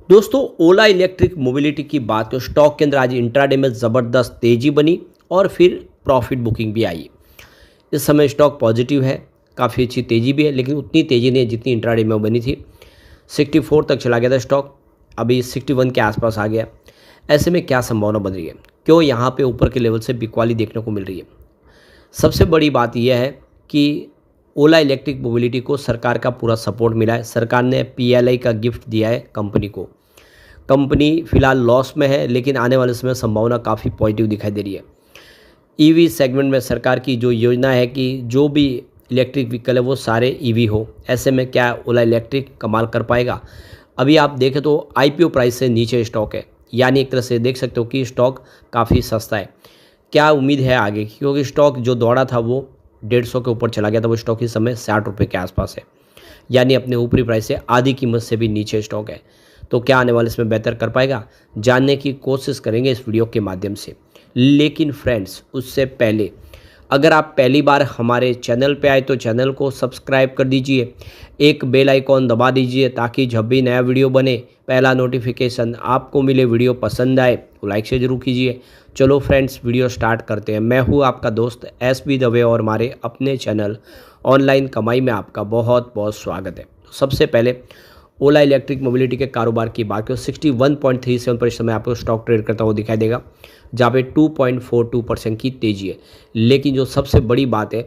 दोस्तों, ओला electric mobility की बात तो स्टॉक के अंदर आज इंट्राडे में ज़बरदस्त तेज़ी बनी और फिर प्रॉफिट बुकिंग भी आई। इस समय स्टॉक पॉजिटिव है, काफ़ी अच्छी तेज़ी भी है, लेकिन उतनी तेज़ी नहीं है जितनी इंट्राडे में बनी थी। 64 तक चला गया था स्टॉक, अभी 61 के आसपास आ गया। ऐसे में क्या संभावना बन रही है, क्यों यहाँ पे ऊपर के लेवल से बिकवाली देखने को मिल रही है? सबसे बड़ी बात यह है कि ओला इलेक्ट्रिक मोबिलिटी को सरकार का पूरा सपोर्ट मिला है। सरकार ने पीएलआई का गिफ्ट दिया है कंपनी को। कंपनी फिलहाल लॉस में है, लेकिन आने वाले समय संभावना काफ़ी पॉजिटिव दिखाई दे रही है। ईवी सेगमेंट में सरकार की जो योजना है कि जो भी इलेक्ट्रिक व्हीकल है वो सारे ईवी हो। ऐसे में क्या ओला इलेक्ट्रिक कमाल कर पाएगा? अभी आप देखें तो आईपीओ प्राइस से नीचे स्टॉक है, यानी एक तरह से देख सकते हो कि स्टॉक काफ़ी सस्ता है। क्या उम्मीद है आगे, क्योंकि स्टॉक जो दौड़ा था वो 150 के ऊपर चला गया था। वो स्टॉक इस समय 60 रुपये के आसपास है, यानी अपने ऊपरी प्राइस से आधी कीमत से भी नीचे स्टॉक है। तो क्या आने वाले इसमें बेहतर कर पाएगा, जानने की कोशिश करेंगे इस वीडियो के माध्यम से। लेकिन फ्रेंड्स, उससे पहले अगर आप पहली बार हमारे चैनल पे आए तो चैनल को सब्सक्राइब कर दीजिए, एक बेल आइकॉन दबा दीजिए ताकि जब भी नया वीडियो बने पहला नोटिफिकेशन आपको मिले। वीडियो पसंद आए तो लाइक से ज़रूर कीजिए। चलो फ्रेंड्स, वीडियो स्टार्ट करते हैं। मैं हूँ आपका दोस्त एसबी दवे और हमारे अपने चैनल ऑनलाइन कमाई में आपका बहुत बहुत स्वागत है। सबसे पहले ओला इलेक्ट्रिक मोबिलिटी के कारोबार की बात करें, 61.37 पर इस समय आपको स्टॉक ट्रेड करता हुआ दिखाई देगा, जहाँ पे 2.42% की तेज़ी है। लेकिन जो सबसे बड़ी बात है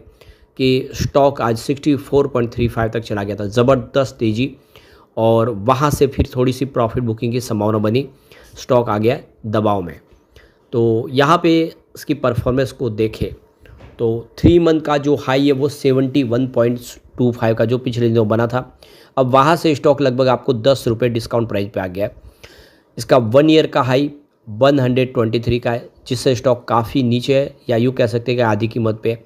कि स्टॉक आज 64.35 तक चला गया था, ज़बरदस्त तेज़ी, और वहाँ से फिर थोड़ी सी प्रॉफिट बुकिंग की संभावना बनी, स्टॉक आ गया दबाव में। तो यहाँ पे इसकी परफॉर्मेंस को देखें तो 3 मंथ का जो हाई है वो 71.25 का जो पिछले दिनों बना था, अब वहाँ से स्टॉक लगभग आपको 10 रुपये डिस्काउंट प्राइस पे आ गया है। इसका 1 ईयर का हाई 123 का है, जिससे स्टॉक काफ़ी नीचे है, या यूँ कह सकते हैं कि आधी कीमत पे।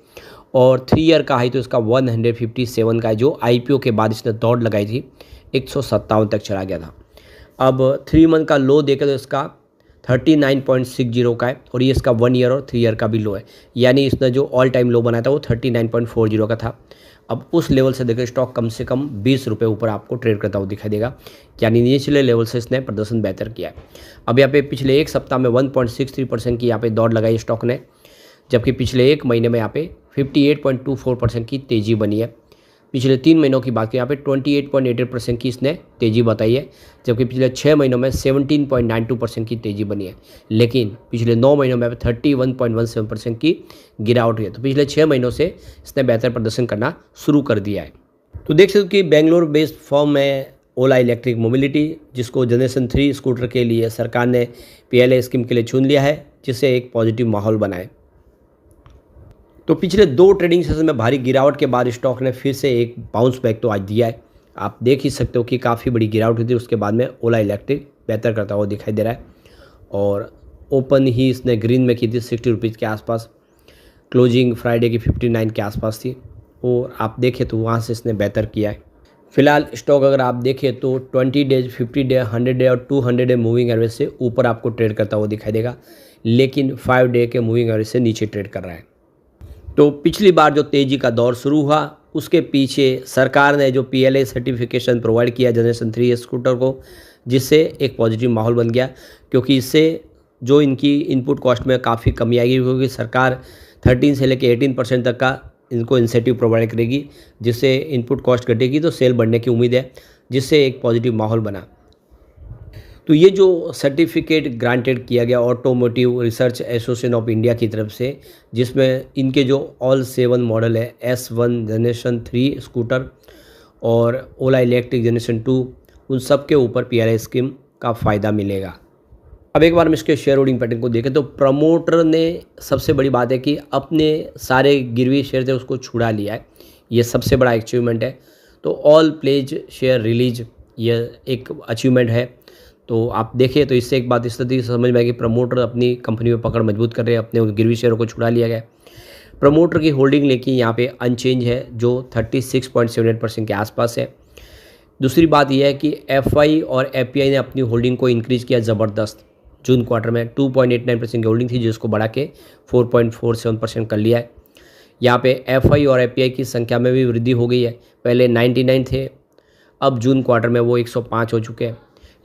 और 3 ईयर का हाई तो इसका 157 का है, जो आईपीओ के बाद इसने दौड़ लगाई थी, 157 तक चला गया था। अब 3 मंथ का लो देखें तो इसका 39.60 का है, और ये इसका 1 ईयर और 3 ईयर का भी लो है, यानी इसने जो ऑल टाइम लो बनाया था वो 39.40 का था। अब उस लेवल से देखो स्टॉक कम से कम 20 रुपये ऊपर आपको ट्रेड करता हुआ दिखाई देगा, यानी निचले लेवल से इसने प्रदर्शन बेहतर किया है। अब यहाँ पे पिछले एक सप्ताह में 1.63% की यहाँ पे दौड़ लगाई स्टॉक ने, जबकि पिछले एक महीने में यहाँ पे 58.24% की तेज़ी बनी है। पिछले 3 महीनों की बात करें यहाँ पे 28.88% की इसने तेज़ी बताई है, जबकि पिछले 6 महीनों में 17.92% की तेज़ी बनी है। लेकिन पिछले 9 महीनों में 31.17% की गिरावट हुई है। तो पिछले 6 महीनों से इसने बेहतर प्रदर्शन करना शुरू कर दिया है। तो देख सकते हो कि बेंगलोर बेस्ड फर्म है ओला इलेक्ट्रिक मोबिलिटी, जिसको जनरेशन 3 स्कूटर के लिए सरकार ने पीएलआई स्कीम के लिए चुन लिया है, जिससे एक पॉजिटिव माहौल बनाए। तो पिछले 2 ट्रेडिंग सेशन में भारी गिरावट के बाद स्टॉक ने फिर से एक बाउंस बैक तो आज दिया है। आप देख ही सकते हो कि काफ़ी बड़ी गिरावट हुई थी, उसके बाद में ओला इलेक्ट्रिक बेहतर करता हुआ दिखाई दे रहा है, और ओपन ही इसने ग्रीन में की थी 60 रुपीज़ के आसपास, क्लोजिंग फ्राइडे की 59 के आसपास थी, और आप देखें तो वहाँ से इसने बेहतर किया है। फिलहाल स्टॉक अगर आप देखें तो 20 डेज, 50 डे, 100 डे और 200 डे मूविंग एवरेज से ऊपर आपको ट्रेड करता हुआ दिखाई देगा, लेकिन 5 डे के मूविंग एवरेज से नीचे ट्रेड कर रहा है। तो पिछली बार जो तेज़ी का दौर शुरू हुआ, उसके पीछे सरकार ने जो पीएलआई सर्टिफिकेशन प्रोवाइड किया जनरेशन 3 स्कूटर को, जिससे एक पॉजिटिव माहौल बन गया, क्योंकि इससे जो इनकी इनपुट कॉस्ट में काफ़ी कमी आएगी, क्योंकि सरकार 13 से लेकर 18% तक का इनको इंसेंटिव प्रोवाइड करेगी, जिससे इनपुट कॉस्ट घटेगी तो सेल बढ़ने की उम्मीद है, जिससे एक पॉजिटिव माहौल बना। तो ये जो सर्टिफिकेट ग्रांटेड किया गया automotive research association of India की तरफ से, जिसमें इनके जो ऑल 7 मॉडल है, S1 जनरेशन 3 स्कूटर और ओला इलेक्ट्रिक जनरेशन 2, उन सब के ऊपर पीएलआई स्कीम का फ़ायदा मिलेगा। अब एक बार हम इसके शेयर होल्डिंग पैटर्न को देखें तो प्रमोटर ने, सबसे बड़ी बात है कि अपने सारे गिरवी शेयर थे उसको छुड़ा लिया है, ये सबसे बड़ा अचीवमेंट है। तो ऑल प्लेज शेयर रिलीज, ये एक अचीवमेंट है। तो आप देखें तो इससे एक बात इस तरह से समझ में आएगी, प्रमोटर अपनी कंपनी में पकड़ मजबूत कर रहे हैं, अपने गिरवी शेयरों को छुड़ा लिया गया। प्रमोटर की होल्डिंग लेकिन यहाँ पे अनचेंज है, जो 36.78% के आसपास है। दूसरी बात यह है कि एफआई और एपीआई ने अपनी होल्डिंग को इंक्रीज़ किया ज़बरदस्त। जून क्वार्टर में 2.89% की होल्डिंग थी, जिसको बढ़ा के 4.47% कर लिया है। यहाँ पे एफआई और एपीआई की संख्या में भी वृद्धि हो गई है, पहले 99 थे, अब जून क्वार्टर में वो 105 हो चुके हैं।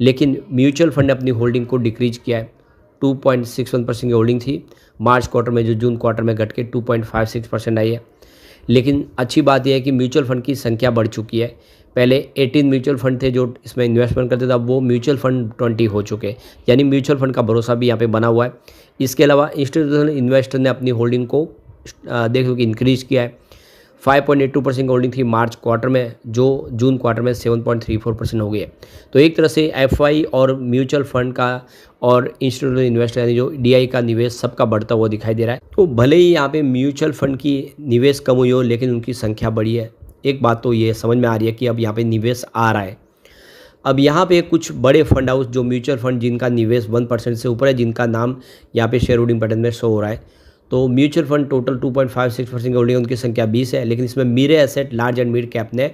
लेकिन म्यूचुअल फंड ने अपनी होल्डिंग को डिक्रीज किया है। 2.61% की होल्डिंग थी मार्च क्वार्टर में, जो जून क्वार्टर में घट के 2.56% आई है। लेकिन अच्छी बात यह है कि म्यूचुअल फंड की संख्या बढ़ चुकी है। पहले 18 म्यूचुअल फंड थे जो इसमें इन्वेस्टमेंट करते थे, अब वो म्यूचुअल फंड 20 हो चुके हैं, यानी म्यूचुअल फंड का भरोसा भी यहाँ पे बना हुआ है। इसके अलावा इंस्टीट्यूशनल इन्वेस्टर ने अपनी होल्डिंग को देखो कि इंक्रीज किया है। 5.82% की होल्डिंग थी मार्च क्वार्टर में, जो जून क्वार्टर में 7.34% हो गई है। तो एक तरह से एफआई और म्यूचुअल फंड का और इंस्टीट्यूशनल इन्वेस्टर यानी जो डीआई का निवेश सबका बढ़ता हुआ दिखाई दे रहा है। तो भले ही यहाँ पे म्यूचुअल फंड की निवेश कम हुई हो, लेकिन उनकी संख्या बढ़ी है। एक बात तो ये समझ में आ रही है कि अब यहाँ पे निवेश आ रहा है। अब यहाँ पे कुछ बड़े फंड हाउस जो म्यूचुअल फंड जिनका निवेश 1% से ऊपर है, जिनका नाम यहाँ पे शेयर होल्डिंग पैटर्न में शो हो रहा है, तो म्यूचुअल फंड टोटल 2.56% की होल्डिंग, उनकी संख्या 20 है, लेकिन इसमें Mirae asset large and mid cap ने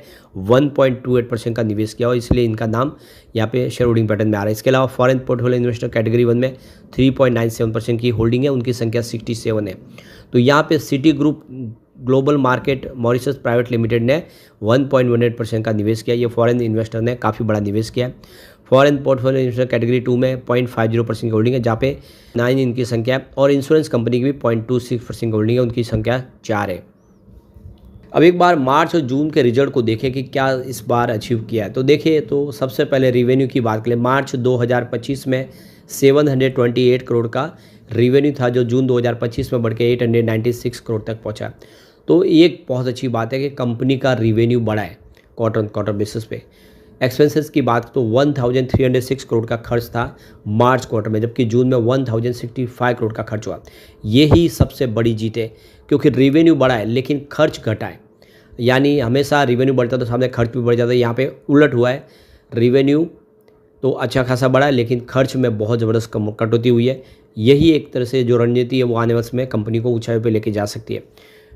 1.28% का निवेश किया और इसलिए इनका नाम यहाँ पे शेयर होल्डिंग पैटर्न में आ रहा है। इसके अलावा फॉरेन पोर्टफोलियो इन्वेस्टर कैटेगरी 1 में 3.97% की होल्डिंग है, उनकी संख्या 67 है। तो यहाँ पे city group global market Mauritius private limited ने 1.18% का निवेश किया। ये फॉरेन इन्वेस्टर ने काफ़ी बड़ा निवेश किया है। फॉरेन पोर्टफोलियो इन्वेस्टर कैटेगरी 2 में 0.50% की होल्डिंग है, जहाँ पे 9 इनकी संख्या है, और इंश्योरेंस कंपनी की भी 0.26% की होल्डिंग है, उनकी संख्या 4 है। अब एक बार मार्च और जून के रिजल्ट को देखें कि क्या इस बार अचीव किया है। तो देखिए, तो सबसे पहले रिवेन्यू की बात करें। मार्च 2025 में 728 करोड़ का रिवेन्यू था, जो जून 2025 में बढ़ के 896 करोड़ तक पहुंचा। तो एक बहुत अच्छी बात है कि कंपनी का रिवेन्यू बढ़ा है क्वार्टर ऑन क्वार्टर बेसिस पे। एक्सपेंसेस की बात तो 1306 करोड़ का खर्च था मार्च क्वार्टर में, जबकि जून में 1065 करोड़ का खर्च हुआ। यही सबसे बड़ी जीत है, क्योंकि रिवेन्यू बढ़ा है लेकिन खर्च घटा है। यानी हमेशा रिवेन्यू बढ़ता तो सामने खर्च भी बढ़ जाता है, यहाँ पे उलट हुआ है। रिवेन्यू तो अच्छा खासा बढ़ा है, लेकिन खर्च में बहुत ज़बरदस्त कटौती हुई है। यही एक तरह से जो रणनीति है वो आने वाले में कंपनी को ऊंचाई पे लेके जा सकती है।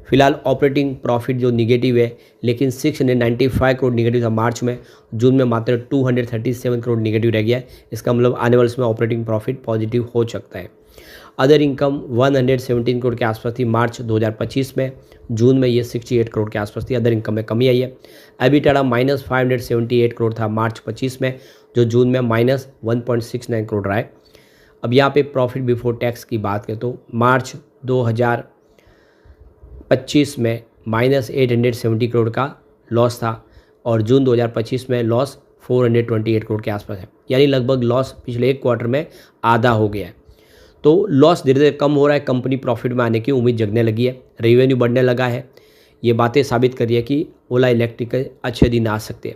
फिलहाल ऑपरेटिंग प्रॉफिट जो निगेटिव है, लेकिन 695 करोड़ निगेटिव था मार्च में, जून में मात्र 237 करोड़ निगेटिव रह गया है। इसका मतलब आने वाले समय ऑपरेटिंग प्रॉफिट पॉजिटिव हो सकता है। अदर इनकम 117 करोड़ के आसपास थी मार्च 2025 में, जून में ये 68 करोड़ के आसपास थी। अदर इनकम में कमी आई है। एबिटाडा -578 करोड़ था मार्च 25 में, जो जून में -1.69 करोड़ रहा है। अब यहाँ पे प्रॉफिट बिफोर टैक्स की बात करें तो मार्च 2025 में -870 करोड़ का लॉस था, और जून 2025 में लॉस 428 करोड़ के आसपास है। यानी लगभग लॉस पिछले एक क्वार्टर में आधा हो गया है। तो लॉस धीरे धीरे कम हो रहा है, कंपनी प्रॉफिट में आने की उम्मीद जगने लगी है, रेवेन्यू बढ़ने लगा है। ये बातें साबित कर रही है कि ओला इलेक्ट्रिक के अच्छे दिन आ सकते हैं।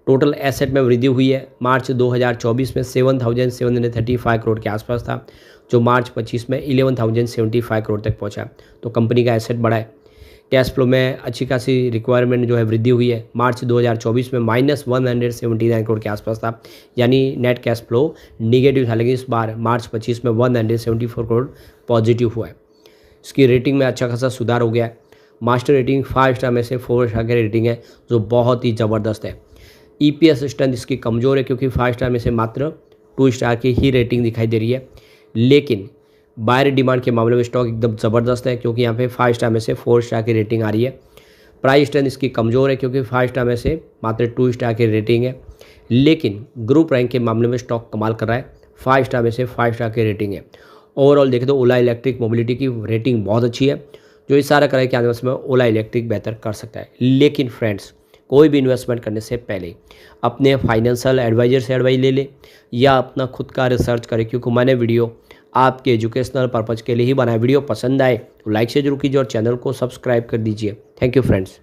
टोटल एसेट में वृद्धि हुई है। मार्च 2024 में 7,735 करोड़ के आसपास था, जो मार्च 25 में 11,075 करोड़ तक पहुंचा। तो कंपनी का एसेट बढ़ा है। कैश फ्लो में अच्छी खासी रिक्वायरमेंट जो है वृद्धि हुई है। मार्च 2024 में -179 करोड़ के आसपास था, यानी नेट कैश फ्लो निगेटिव था, लेकिन इस बार मार्च 25 में 174 करोड़ पॉजिटिव हुआ है। इसकी रेटिंग में अच्छा खासा सुधार हो गया है। मास्टर रेटिंग 5 स्टार में से 4 स्टार की रेटिंग है, जो बहुत ही ज़बरदस्त है। EPS स्ट्रेंथ इसकी कमज़ोर है, क्योंकि 5 स्टार में से मात्र 2 स्टार की ही रेटिंग दिखाई दे रही है। लेकिन बायर डिमांड के मामले में स्टॉक एकदम ज़बरदस्त है, क्योंकि यहाँ पे 5 स्टार में से 4 स्टार की रेटिंग आ रही है। प्राइस स्ट्रेंथ इसकी कमज़ोर है, क्योंकि 5 स्टार में से मात्र 2 स्टार की रेटिंग है। लेकिन ग्रुप रैंक के मामले में स्टॉक कमाल कर रहा है। 5 स्टार में से 5 स्टार की रेटिंग है। ओवरऑल देखें तो ओला इलेक्ट्रिक मोबिलिटी की रेटिंग बहुत अच्छी है, जो इशारा करे कि आने वाले समय ओला इलेक्ट्रिक बेहतर कर सकता है। लेकिन फ्रेंड्स, कोई भी इन्वेस्टमेंट करने से पहले अपने फाइनेंशियल एडवाइजर से एडवाइस ले ले, या अपना खुद का रिसर्च करें, क्योंकि मैंने वीडियो आपके एजुकेशनल पर्पज़ के लिए ही बनाया। वीडियो पसंद आए तो लाइक से जरूर कीजिए और चैनल को सब्सक्राइब कर दीजिए। Thank you friends.